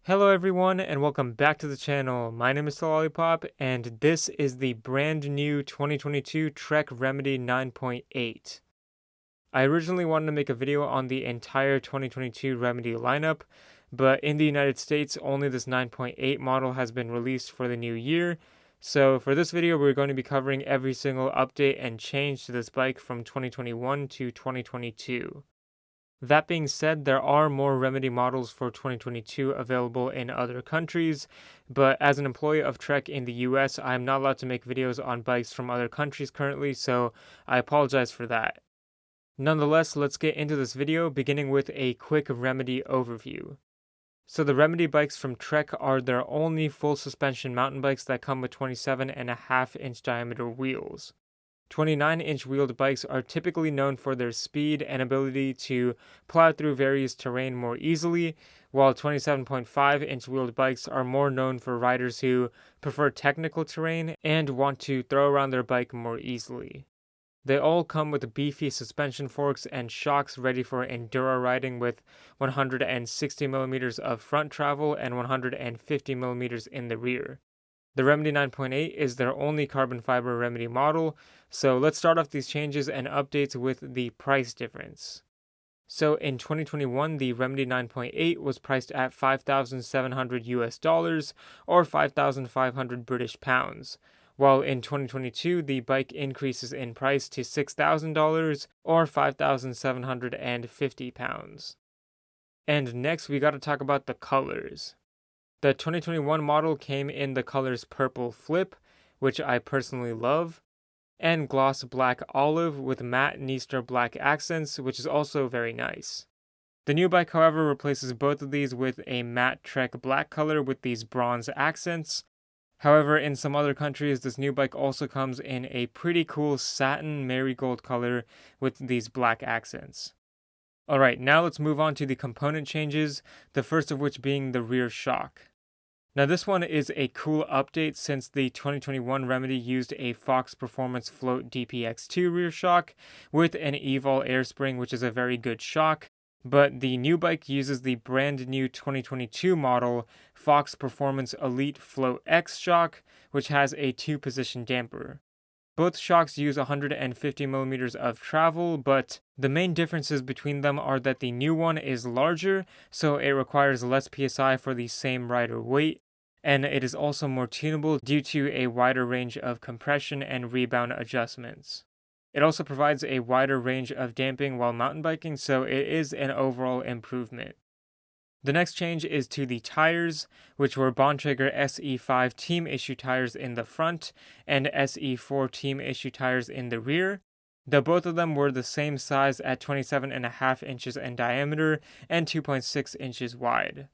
Hello everyone and welcome back to the channel. My name is Lollipop and this is the brand new 2022 Trek Remedy 9.8. I originally wanted to make a video on the entire 2022 Remedy lineup, but in the United States only this 9.8 model has been released for the new year. So for this video we're going to be covering every single update and change to this bike from 2021 to 2022. That being said, there are more Remedy models for 2022 available in other countries, but as an employee of Trek in the US, I am not allowed to make videos on bikes from other countries currently, so I apologize for that. Nonetheless, let's get into this video, beginning with a quick Remedy overview. So the Remedy bikes from Trek are their only full suspension mountain bikes that come with 27.5-inch diameter wheels. 29-inch wheeled bikes are typically known for their speed and ability to plow through various terrain more easily, while 27.5-inch wheeled bikes are more known for riders who prefer technical terrain and want to throw around their bike more easily. They all come with beefy suspension forks and shocks ready for enduro riding with 160mm of front travel and 150mm in the rear. The Remedy 9.8 is their only carbon fiber Remedy model, so let's start off these changes and updates with the price difference. So in 2021, the Remedy 9.8 was priced at $5,700 US or 5,500 British pounds, while in 2022 the bike increases in price to $6,000 or 5,750 pounds. And next we got to talk about the colors. The 2021 model came in the colors Purple Flip, which I personally love, and Gloss Black Olive with matte Niester black accents, which is also very nice. The new bike, however, replaces both of these with a matte Trek black color with these bronze accents. However, in some other countries, this new bike also comes in a pretty cool satin marigold color with these black accents. Alright, now let's move on to the component changes, the first of which being the rear shock. Now this one is a cool update since the 2021 Remedy used a Fox Performance Float DPX2 rear shock with an Evol air spring, which is a very good shock, but the new bike uses the brand new 2022 model Fox Performance Elite Float X shock, which has a 2-position damper. Both shocks use 150mm of travel, but the main differences between them are that the new one is larger, so it requires less PSI for the same rider weight, and it is also more tunable due to a wider range of compression and rebound adjustments. It also provides a wider range of damping while mountain biking, so it is an overall improvement. The next change is to the tires, which were Bontrager SE5 team issue tires in the front and SE4 team issue tires in the rear, though both of them were the same size at 27.5 inches in diameter and 2.6 inches wide.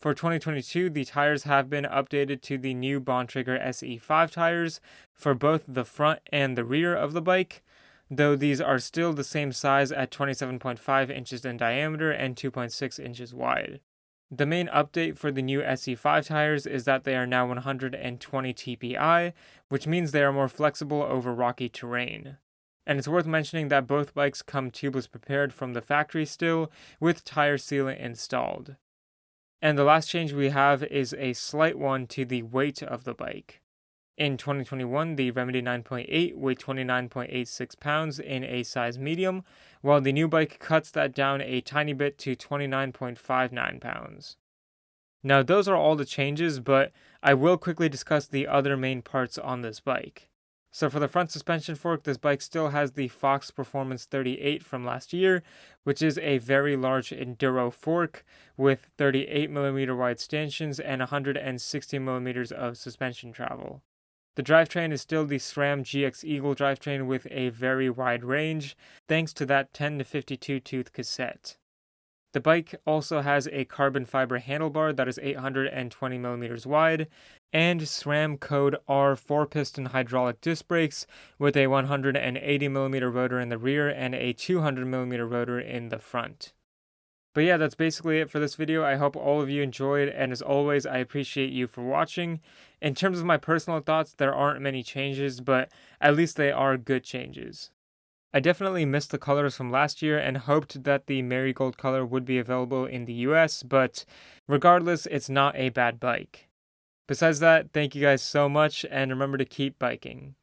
For 2022, the tires have been updated to the new Bontrager SE5 tires for both the front and the rear of the bike, though these are still the same size at 27.5 inches in diameter and 2.6 inches wide. The main update for the new SE5 tires is that they are now 120 TPI, which means they are more flexible over rocky terrain. And it's worth mentioning that both bikes come tubeless prepared from the factory still, with tire sealant installed. And the last change we have is a slight one to the weight of the bike. In 2021, the Remedy 9.8 weighed 29.86 pounds in a size medium, while the new bike cuts that down a tiny bit to 29.59 pounds. Now those are all the changes, but I will quickly discuss the other main parts on this bike. So for the front suspension fork, this bike still has the Fox Performance 38 from last year, which is a very large enduro fork with 38mm wide stanchions and 160mm of suspension travel. The drivetrain is still the SRAM GX Eagle drivetrain with a very wide range, thanks to that 10 to 52 tooth cassette. The bike also has a carbon fiber handlebar that is 820mm wide, and SRAM Code R 4-piston hydraulic disc brakes with a 180mm rotor in the rear and a 200mm rotor in the front. But yeah, that's basically it for this video. I hope all of you enjoyed, and as always, I appreciate you for watching. In terms of my personal thoughts, there aren't many changes, but at least they are good changes. I definitely missed the colors from last year and hoped that the Marigold color would be available in the US, but regardless, it's not a bad bike. Besides that, thank you guys so much, and remember to keep biking.